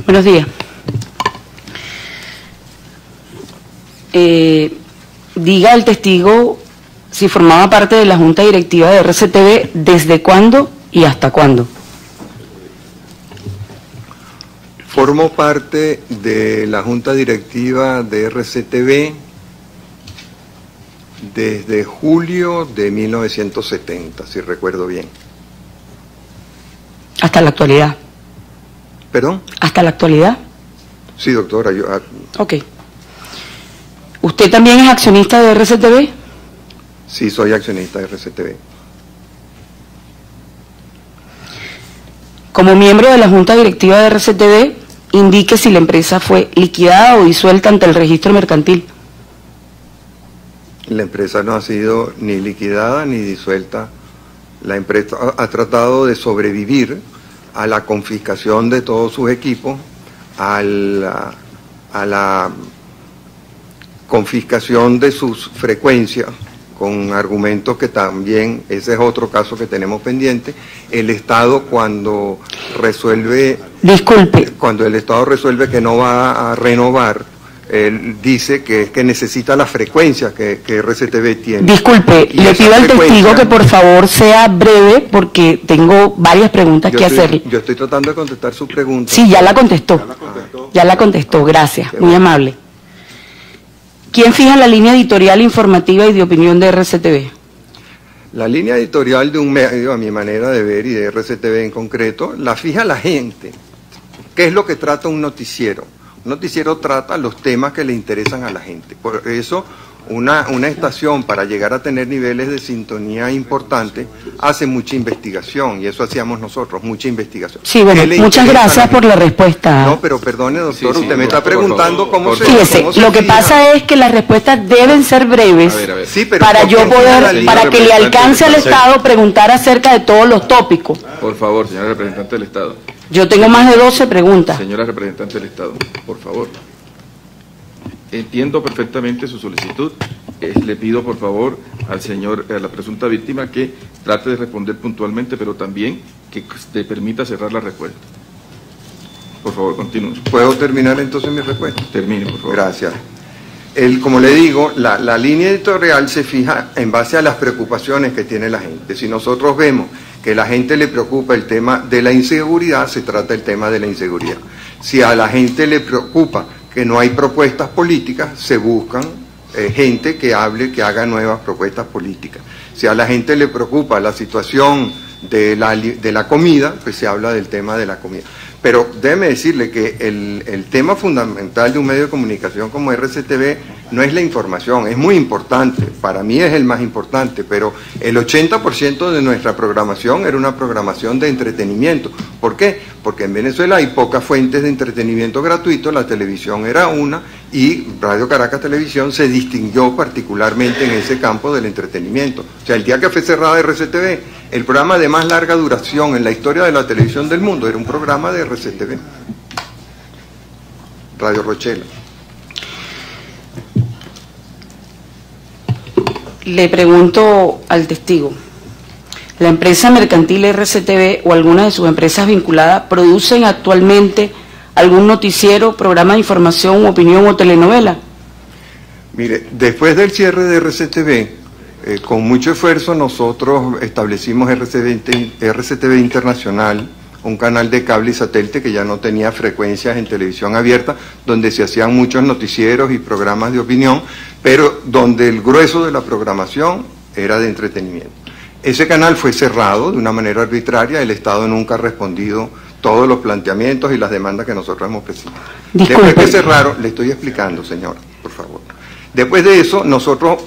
Buenos días. Diga al testigo si formaba parte de la Junta Directiva de RCTV, ¿desde cuándo y hasta cuándo? Formo parte de la Junta Directiva de RCTV desde julio de 1970, si recuerdo bien. ¿Hasta la actualidad? ¿Perdón? ¿Hasta la actualidad? Sí, doctora. Ok. ¿Usted también es accionista de RCTV? Sí, soy accionista de RCTV. Como miembro de la Junta Directiva de RCTV, indique si la empresa fue liquidada o disuelta ante el registro mercantil. La empresa no ha sido ni liquidada ni disuelta. La empresa ha tratado de sobrevivir a la confiscación de todos sus equipos, a la confiscación de sus frecuencias, con argumentos que también, ese es otro caso que tenemos pendiente. El Estado cuando resuelve... Disculpe. Cuando el Estado resuelve que no va a renovar, él dice que necesita la frecuencia que RCTV tiene. Disculpe, le pido al testigo que por favor sea breve porque tengo varias preguntas que hacerle. Yo estoy tratando de contestar su pregunta. Sí, ya la contestó. Ya la contestó, gracias, muy amable. ¿Quién fija la línea editorial informativa y de opinión de RCTV? La línea editorial de un medio, a mi manera de ver, y de RCTV en concreto, la fija la gente. ¿Qué es lo que trata un noticiero? Un noticiero trata los temas que le interesan a la gente. Por eso, una estación, para llegar a tener niveles de sintonía importantes, hace mucha investigación, y eso hacíamos nosotros, mucha investigación. Sí, bueno, muchas gracias por la respuesta. No, pero perdone, doctor, usted me está preguntando cómo se... Fíjese, lo que pasa es que las respuestas deben ser breves Sí, pero para yo poder, para que le alcance al Estado preguntar acerca de todos los tópicos. Por favor, señora representante del Estado. Yo tengo más de 12 preguntas. Señora representante del Estado, por favor. Entiendo perfectamente su solicitud. Le pido, por favor, a la presunta víctima que trate de responder puntualmente, pero también que te permita cerrar la respuesta. Por favor, continúe. ¿Puedo terminar entonces mi respuesta? Termine, por favor. Gracias. Como le digo, la línea editorial se fija en base a las preocupaciones que tiene la gente. Si nosotros vemos que a la gente le preocupa el tema de la inseguridad, se trata el tema de la inseguridad. Si a la gente le preocupa que no hay propuestas políticas, se buscan gente que hable, que haga nuevas propuestas políticas. Si a la gente le preocupa la situación de la comida, pues se habla del tema de la comida. Pero déjeme decirle que el tema fundamental de un medio de comunicación como RCTV no es la información, es muy importante, para mí es el más importante, pero el 80% de nuestra programación era una programación de entretenimiento. ¿Por qué? Porque en Venezuela hay pocas fuentes de entretenimiento gratuito, la televisión era una, y Radio Caracas Televisión se distinguió particularmente en ese campo del entretenimiento. O sea, el día que fue cerrada RCTV, el programa de más larga duración en la historia de la televisión del mundo era un programa de RCTV, Radio Rochela. Le pregunto al testigo, ¿la empresa mercantil RCTV o alguna de sus empresas vinculadas producen actualmente algún noticiero, programa de información, opinión o telenovela? Mire, después del cierre de RCTV, con mucho esfuerzo nosotros establecimos RCTV Internacional, un canal de cable y satélite que ya no tenía frecuencias en televisión abierta, donde se hacían muchos noticieros y programas de opinión, pero donde el grueso de la programación era de entretenimiento. Ese canal fue cerrado de una manera arbitraria, el Estado nunca ha respondido todos los planteamientos y las demandas que nosotros hemos presentado. Después que cerraron, le estoy explicando, señora, por favor. Después de eso, nosotros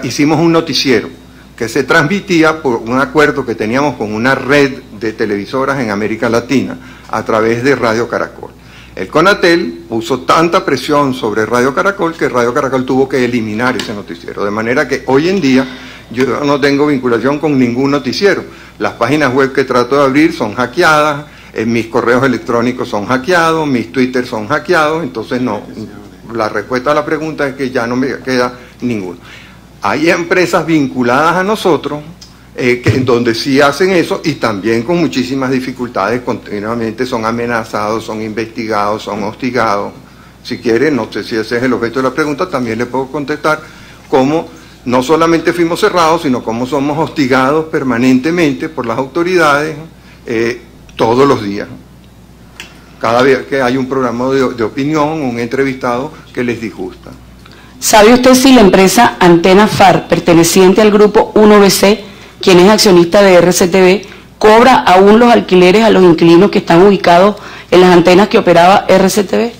hicimos un noticiero que se transmitía por un acuerdo que teníamos con una red de televisoras en América Latina a través de Radio Caracol. El CONATEL puso tanta presión sobre Radio Caracol que Radio Caracol tuvo que eliminar ese noticiero, de manera que hoy en día yo no tengo vinculación con ningún noticiero. Las páginas web que trato de abrir son hackeadas, mis correos electrónicos son hackeados, mis Twitter son hackeados, entonces no, la respuesta a la pregunta es que ya no me queda ninguno. Hay empresas vinculadas a nosotros en donde sí hacen eso y también con muchísimas dificultades, continuamente son amenazados, son investigados, son hostigados. Si quiere, no sé si ese es el objeto de la pregunta, también le puedo contestar cómo no solamente fuimos cerrados, sino cómo somos hostigados permanentemente por las autoridades todos los días. Cada vez que hay un programa de opinión, un entrevistado que les disgusta. ¿Sabe usted si la empresa Antena Far, perteneciente al grupo 1BC, quien es accionista de RCTV, cobra aún los alquileres a los inquilinos que están ubicados en las antenas que operaba RCTV?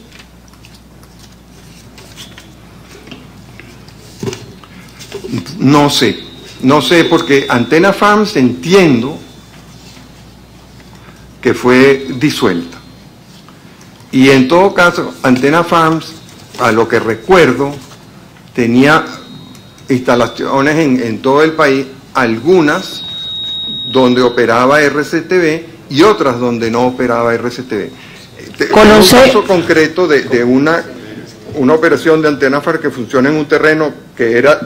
No sé porque Antena Farms entiendo que fue disuelta. Y en todo caso, Antena Farms, a lo que recuerdo, tenía instalaciones en todo el país, algunas donde operaba RCTV y otras donde no operaba RCTV. ¿Conoce? Un caso concreto de una operación de Antena Far que funciona en un terreno que era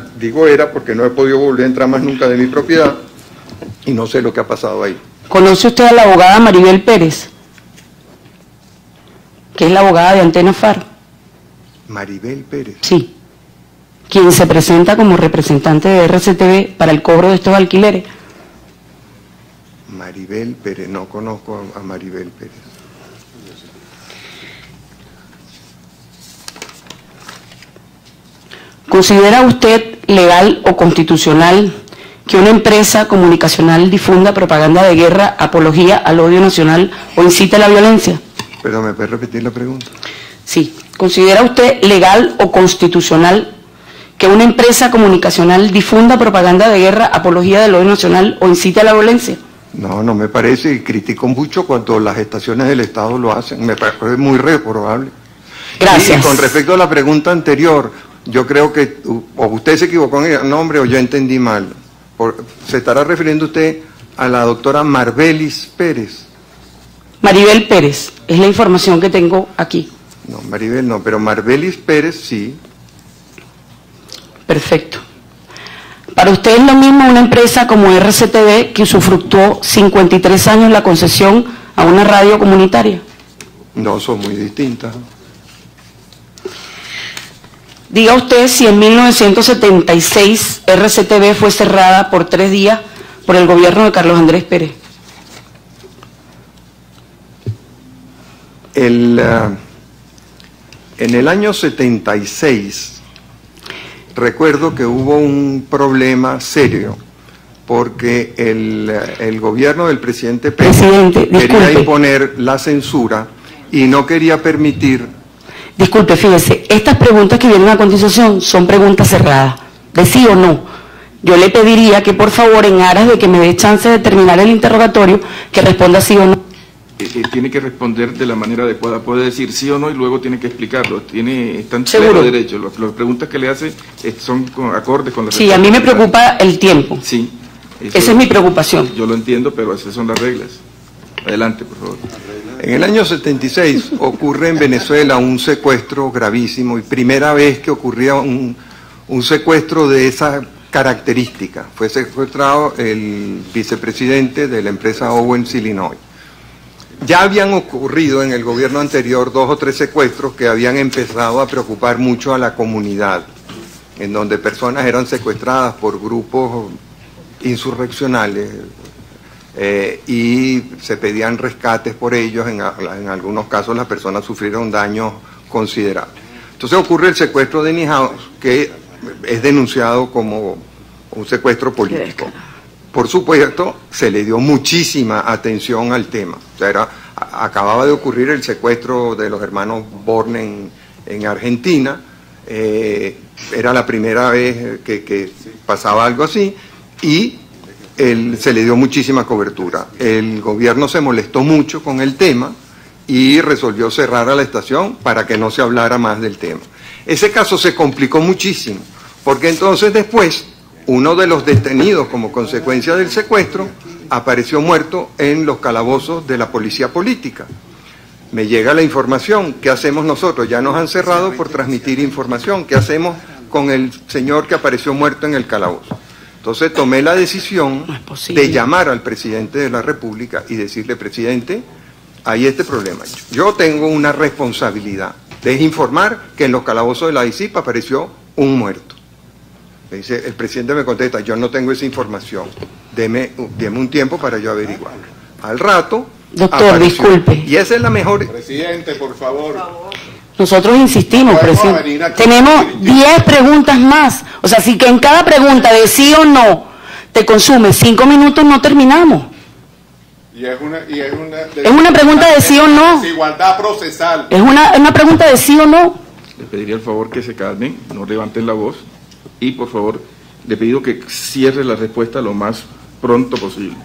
porque no he podido volver a entrar más nunca de mi propiedad y no sé lo que ha pasado ahí. ¿Conoce usted a la abogada Maribel Pérez, que es la abogada de Antena Far? Maribel Pérez. Sí, quien se presenta como representante de RCTV para el cobro de estos alquileres. Maribel Pérez, no conozco a Maribel Pérez. ¿Considera usted legal o constitucional que una empresa comunicacional difunda propaganda de guerra, apología al odio nacional o incite a la violencia? Perdón, ¿me puede repetir la pregunta? Sí. ¿Considera usted legal o constitucional que una empresa comunicacional difunda propaganda de guerra, apología del odio nacional o incite a la violencia? No, no me parece, y critico mucho cuando las estaciones del Estado lo hacen, me parece muy reprobable. Gracias. Y con respecto a la pregunta anterior, yo creo que o usted se equivocó en el nombre o yo entendí mal. ¿Se estará refiriendo usted a la doctora Marbelis Pérez? Maribel Pérez, es la información que tengo aquí. No, Maribel no, pero Marbelis Pérez sí. Perfecto. Para usted es lo mismo una empresa como RCTV que usufructuó 53 años la concesión a una radio comunitaria. No, son muy distintas. Diga usted si en 1976 RCTV fue cerrada por 3 días por el gobierno de Carlos Andrés Pérez. En el año 76, recuerdo que hubo un problema serio, porque el gobierno del presidente Pérez quería imponer la censura y no quería permitir... Disculpe, fíjese, estas preguntas que vienen a continuación son preguntas cerradas, de sí o no. Yo le pediría que por favor, en aras de que me dé chance de terminar el interrogatorio, que responda sí o no. Tiene que responder de la manera adecuada, puede decir sí o no y luego tiene que explicarlo, está en ¿Seguro? pleno derecho. Las preguntas que le hace son acordes con las Sí, a mí me preocupa el tiempo. Sí. Esa es mi preocupación. Yo lo entiendo, pero esas son las reglas. Adelante, por favor. En el año 76 ocurre en Venezuela un secuestro gravísimo y primera vez que ocurría un secuestro de esa característica. Fue secuestrado el vicepresidente de la empresa Owens Illinois. Ya habían ocurrido en el gobierno anterior 2 o 3 secuestros que habían empezado a preocupar mucho a la comunidad, en donde personas eran secuestradas por grupos insurreccionales y se pedían rescates por ellos. En algunos casos las personas sufrieron daños considerables. Entonces ocurre el secuestro de Nijaos, que es denunciado como un secuestro político. Por supuesto, se le dio muchísima atención al tema. O sea, acababa de ocurrir el secuestro de los hermanos Borne en Argentina. Era la primera vez que pasaba algo así y se le dio muchísima cobertura. El gobierno se molestó mucho con el tema y resolvió cerrar a la estación para que no se hablara más del tema. Ese caso se complicó muchísimo, porque entonces después uno de los detenidos como consecuencia del secuestro apareció muerto en los calabozos de la policía política. Me llega la información, ¿qué hacemos nosotros? Ya nos han cerrado por transmitir información, ¿qué hacemos con el señor que apareció muerto en el calabozo? Entonces tomé la decisión No es posible. de llamar al presidente de la República y decirle: presidente, hay este problema. Yo tengo una responsabilidad de informar que en los calabozos de la ICIP apareció un muerto. Me dice, el presidente me contesta: yo no tengo esa información, deme un tiempo para yo averiguar. Al rato, Doctor, apareció. disculpe. Y esa es la mejor... Presidente, por favor. Nosotros insistimos, Podemos presidente. venir aquí. Tenemos 10 preguntas más. O sea, si que en cada pregunta de sí o no te consume 5 minutos, no terminamos. Es una pregunta de sí o no. Desigualdad procesal. Es una pregunta de sí o no. Le pediría el favor que se calmen, no levanten la voz y por favor le pido que cierre la respuesta lo más pronto posible.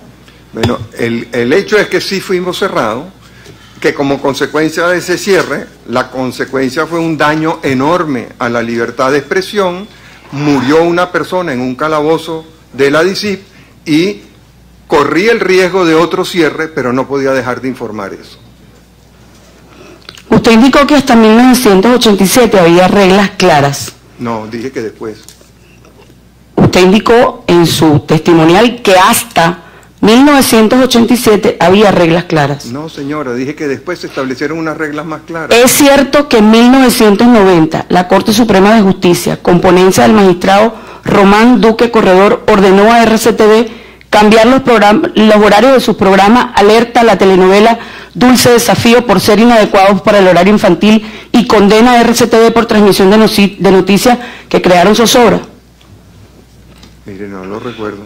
Bueno, el hecho es que sí fuimos cerrados, que como consecuencia de ese cierre, la consecuencia fue un daño enorme a la libertad de expresión, murió una persona en un calabozo de la DICIP y corrí el riesgo de otro cierre, pero no podía dejar de informar eso. Usted indicó que hasta 1987 había reglas claras. No, dije que después. Usted indicó en su testimonial que hasta 1987 había reglas claras. No, señora, dije que después se establecieron unas reglas más claras. Es cierto que en 1990 la Corte Suprema de Justicia, con ponencia del magistrado Román Duque Corredor, ordenó a RCTV cambiar los horarios de sus programas Alerta, la telenovela Dulce Desafío, por ser inadecuados para el horario infantil, y condena a RCTV por transmisión de noticias que crearon zozobra. Mire, no lo recuerdo.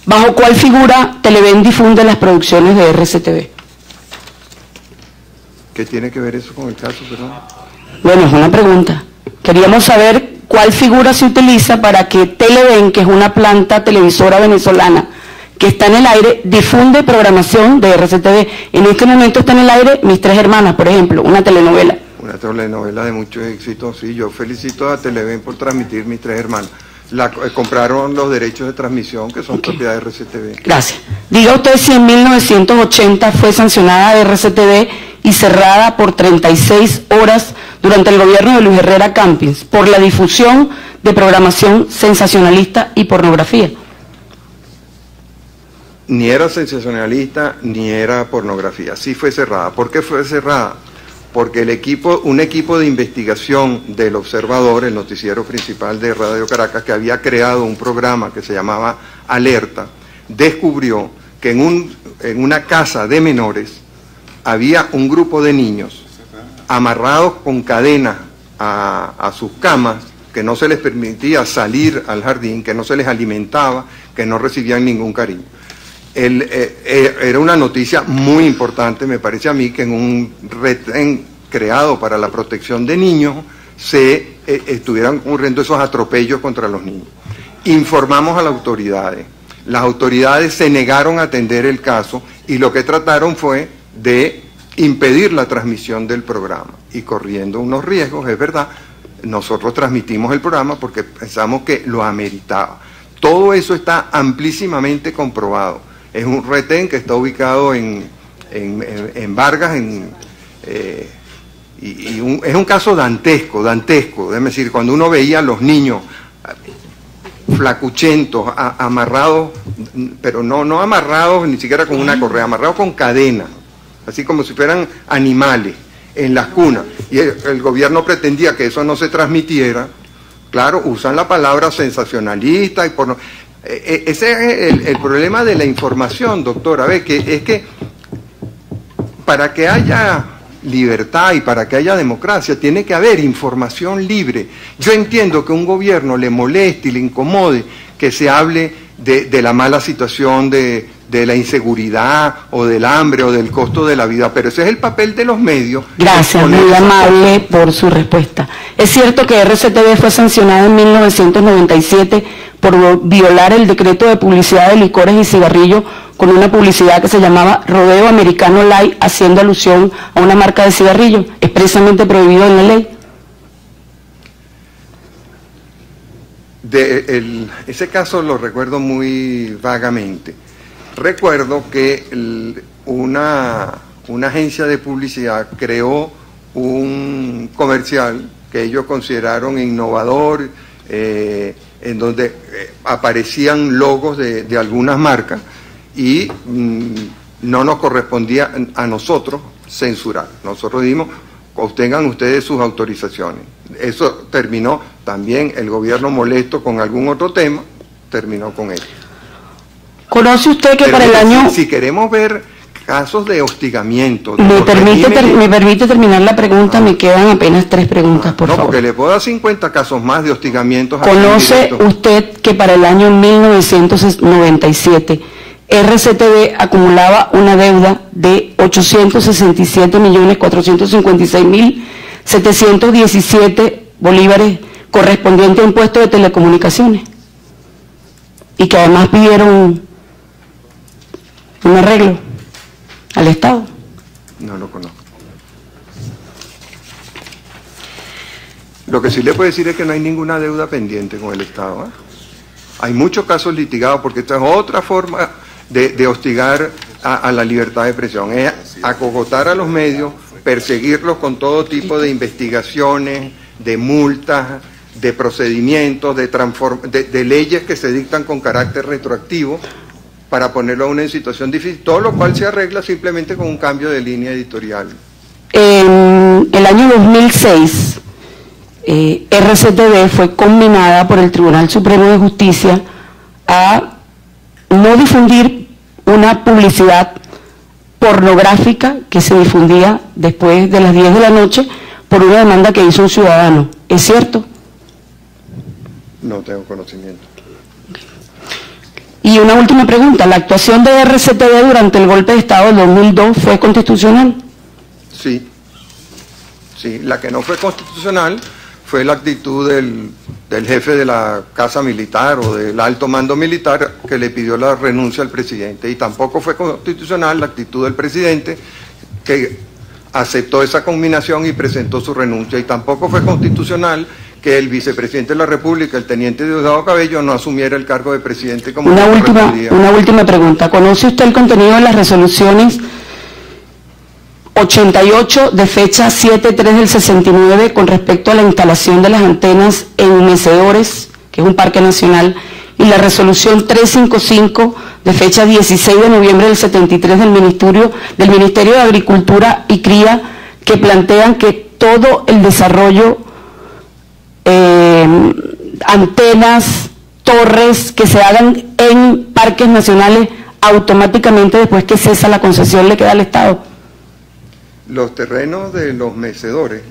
¿Bajo cuál figura Televen difunde las producciones de RCTV? ¿Qué tiene que ver eso con el caso, perdón? Bueno, es una pregunta. Queríamos saber cuál figura se utiliza para que Televen, que es una planta televisora venezolana que está en el aire, difunde programación de RCTV. En este momento está en el aire Mis Tres Hermanas, por ejemplo, una telenovela. Una telenovela de mucho éxito, sí. Yo felicito a Televen por transmitir Mis Tres Hermanas. Compraron los derechos de transmisión, que son propiedad de RCTV. Gracias. Diga usted si en 1980 fue sancionada de RCTV y cerrada por 36 horas durante el gobierno de Luis Herrera Campins por la difusión de programación sensacionalista y pornografía. Ni era sensacionalista, ni era pornografía. Sí fue cerrada. ¿Por qué fue cerrada? Porque un equipo de investigación del Observador, el noticiero principal de Radio Caracas, que había creado un programa que se llamaba Alerta, descubrió que en una casa de menores había un grupo de niños amarrados con cadenas a sus camas, que no se les permitía salir al jardín, que no se les alimentaba, que no recibían ningún cariño. Era una noticia muy importante, me parece a mí, que en un retén creado para la protección de niños se estuvieran ocurriendo esos atropellos contra los niños. Informamos a las autoridades se negaron a atender el caso y lo que trataron fue de impedir la transmisión del programa, y corriendo unos riesgos, es verdad, nosotros transmitimos el programa porque pensamos que lo ameritaba. Todo eso está amplísimamente comprobado. Es un retén que está ubicado en Vargas, es un caso dantesco, déjeme decir, cuando uno veía a los niños flacuchentos, amarrados, pero no amarrados ni siquiera con una correa, amarrados con cadena, así como si fueran animales, en las cunas, y el gobierno pretendía que eso no se transmitiera. Claro, usan la palabra sensacionalista y porno. Ese es el problema de la información, doctora. Es que para que haya libertad y para que haya democracia tiene que haber información libre. Yo entiendo que a un gobierno le moleste y le incomode que se hable de la mala situación, de la inseguridad o del hambre o del costo de la vida, pero ese es el papel de los medios. Gracias, muy amable por su respuesta. Es cierto que RCTV fue sancionada en 1997 por violar el decreto de publicidad de licores y cigarrillos con una publicidad que se llamaba Rodeo Americano Light, haciendo alusión a una marca de cigarrillos, expresamente prohibido en la ley. Ese caso lo recuerdo muy vagamente. Recuerdo que una agencia de publicidad creó un comercial que ellos consideraron innovador, en donde aparecían logos de algunas marcas y no nos correspondía a nosotros censurar. Nosotros dijimos, obtengan ustedes sus autorizaciones. Eso terminó también el gobierno molesto con algún otro tema, terminó con eso. ¿Conoce usted que Pero para el año... Si queremos ver casos de hostigamiento... ¿Me permite terminar la pregunta? Me quedan apenas 3 preguntas, por favor. No, porque le puedo dar 50 casos más de hostigamientos. ¿Conoce usted que para el año 1997 RCTV acumulaba una deuda de 867.456.717 bolívares correspondiente a impuesto de telecomunicaciones? Y que además pidieron un arreglo al Estado. No lo conozco. Lo que sí le puedo decir es que no hay ninguna deuda pendiente con el Estado, ¿eh? Hay muchos casos litigados porque esta es otra forma de hostigar a la libertad de expresión, es acogotar a los medios, perseguirlos con todo tipo de investigaciones, de multas, de procedimientos, de leyes que se dictan con carácter retroactivo para ponerlo a una situación difícil, todo lo cual se arregla simplemente con un cambio de línea editorial. En el año 2006, RCTV fue conminada por el Tribunal Supremo de Justicia a no difundir una publicidad pornográfica que se difundía después de las 10 de la noche por una demanda que hizo un ciudadano. ¿Es cierto? No tengo conocimiento. Y una última pregunta, ¿la actuación de RCTV durante el golpe de Estado del 2002 fue constitucional? Sí, la que no fue constitucional fue la actitud del jefe de la Casa Militar o del alto mando militar que le pidió la renuncia al presidente, y tampoco fue constitucional la actitud del presidente que aceptó esa conminación y presentó su renuncia, y tampoco fue constitucional que el vicepresidente de la República, el teniente Diosdado Cabello, no asumiera el cargo de presidente como una última pregunta. ¿Conoce usted el contenido de las resoluciones 88 de fecha 7-3 del 69 con respecto a la instalación de las antenas en Mecedores, que es un parque nacional, y la resolución 355 de fecha 16 de noviembre del 73 del Ministerio de Agricultura y Cría, que plantean que todo el desarrollo, antenas, torres que se hagan en parques nacionales, automáticamente después que cesa la concesión le queda al Estado? Los terrenos de los mecedores.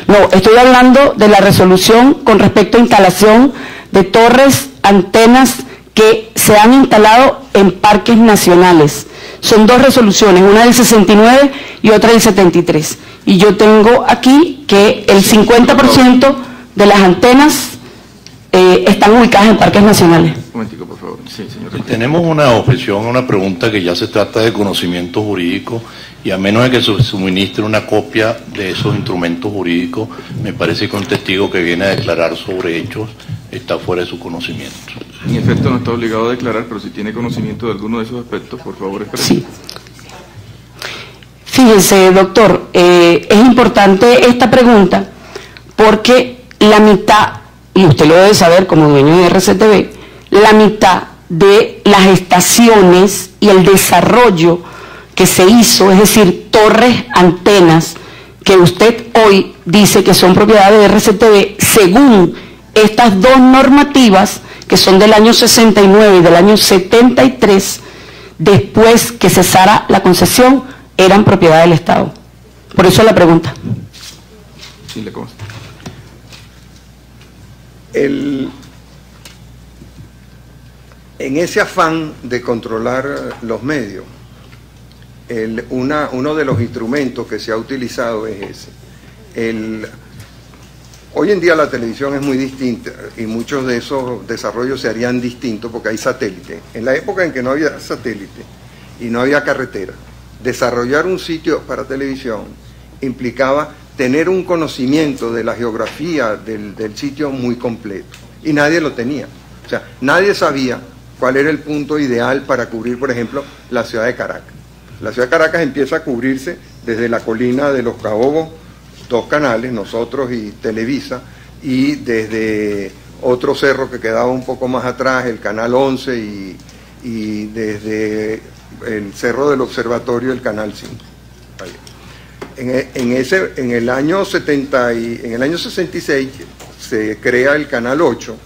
No, estoy hablando de la resolución con respecto a instalación de torres, antenas que se han instalado en parques nacionales. Son 2 resoluciones, una del 69 y otra del 73. Y yo tengo aquí que el 50% de las antenas están ubicadas en parques nacionales. Un momentico, por favor. Sí, señor. Tenemos una objeción, una pregunta que ya se trata de conocimiento jurídico, y a menos de que se suministre una copia de esos instrumentos jurídicos, me parece que un testigo que viene a declarar sobre hechos está fuera de su conocimiento. En efecto, no está obligado a declarar, pero si tiene conocimiento de alguno de esos aspectos, por favor, exprese. Sí. Fíjese, doctor, es importante esta pregunta porque la mitad, y usted lo debe saber como dueño de RCTV, la mitad de las estaciones y el desarrollo que se hizo, es decir, torres, antenas, que usted hoy dice que son propiedad de RCTV, según estas 2 normativas, que son del año 69 y del año 73, después que cesara la concesión, eran propiedad del Estado. Por eso la pregunta. Sí, le consta. En ese afán de controlar los medios, uno de los instrumentos que se ha utilizado es ese. Hoy en día la televisión es muy distinta y muchos de esos desarrollos se harían distintos porque hay satélite. En la época en que no había satélite y no había carretera, desarrollar un sitio para televisión implicaba tener un conocimiento de la geografía del sitio muy completo, y nadie lo tenía. O sea, nadie sabía cuál era el punto ideal para cubrir, por ejemplo, la ciudad de Caracas. La ciudad de Caracas empieza a cubrirse desde la colina de Los Caobos, 2 canales, nosotros y Televisa, y desde otro cerro que quedaba un poco más atrás, el Canal 11 y desde el cerro del observatorio el Canal 5. En el año 66 se crea el Canal 8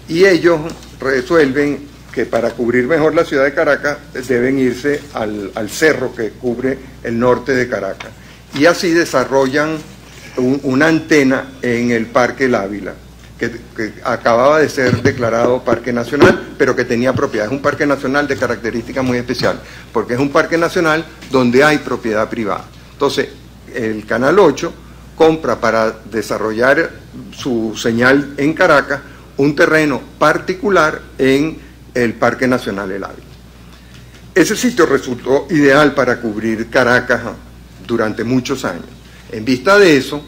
y ellos resuelven que para cubrir mejor la ciudad de Caracas deben irse al cerro que cubre el norte de Caracas. Y así desarrollan una antena en el Parque El Ávila, que acababa de ser declarado Parque Nacional, pero que tenía propiedad. Es un parque nacional de características muy especiales, porque es un parque nacional donde hay propiedad privada. Entonces, el Canal 8 compra para desarrollar su señal en Caracas un terreno particular en el Parque Nacional El Ávila. Ese sitio resultó ideal para cubrir Caracas durante muchos años. En vista de eso,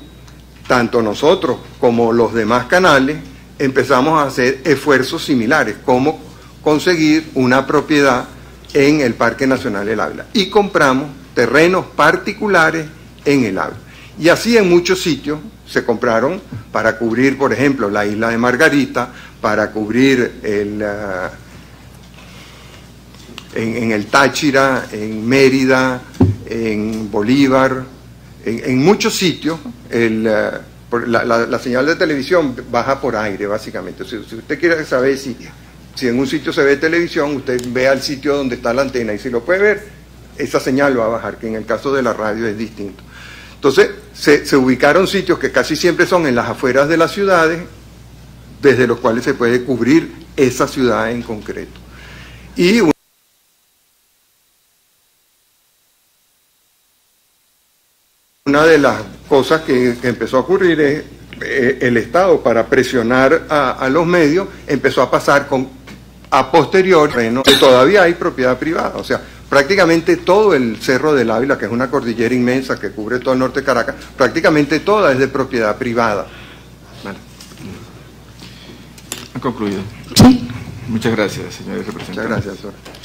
tanto nosotros como los demás canales empezamos a hacer esfuerzos similares, como conseguir una propiedad en el Parque Nacional El Ávila. Y compramos terrenos particulares en el Ávila. Y así en muchos sitios se compraron para cubrir, por ejemplo, la isla de Margarita, para cubrir en el Táchira, en Mérida, en Bolívar, en muchos sitios. La señal de televisión baja por aire, básicamente. Si usted quiere saber si en un sitio se ve televisión, usted ve al sitio donde está la antena, y si lo puede ver, esa señal va a bajar, que en el caso de la radio es distinto. Entonces, se ubicaron sitios que casi siempre son en las afueras de las ciudades, desde los cuales se puede cubrir esa ciudad en concreto. Y una de las cosas que empezó a ocurrir es el Estado, para presionar a los medios, empezó a pasar a posteriori, que todavía hay propiedad privada. O sea, prácticamente todo el Cerro del Ávila, que es una cordillera inmensa que cubre todo el norte de Caracas, prácticamente toda es de propiedad privada. Vale. ¿Han concluido? Sí. Muchas gracias, señores representantes. Muchas gracias, doctor.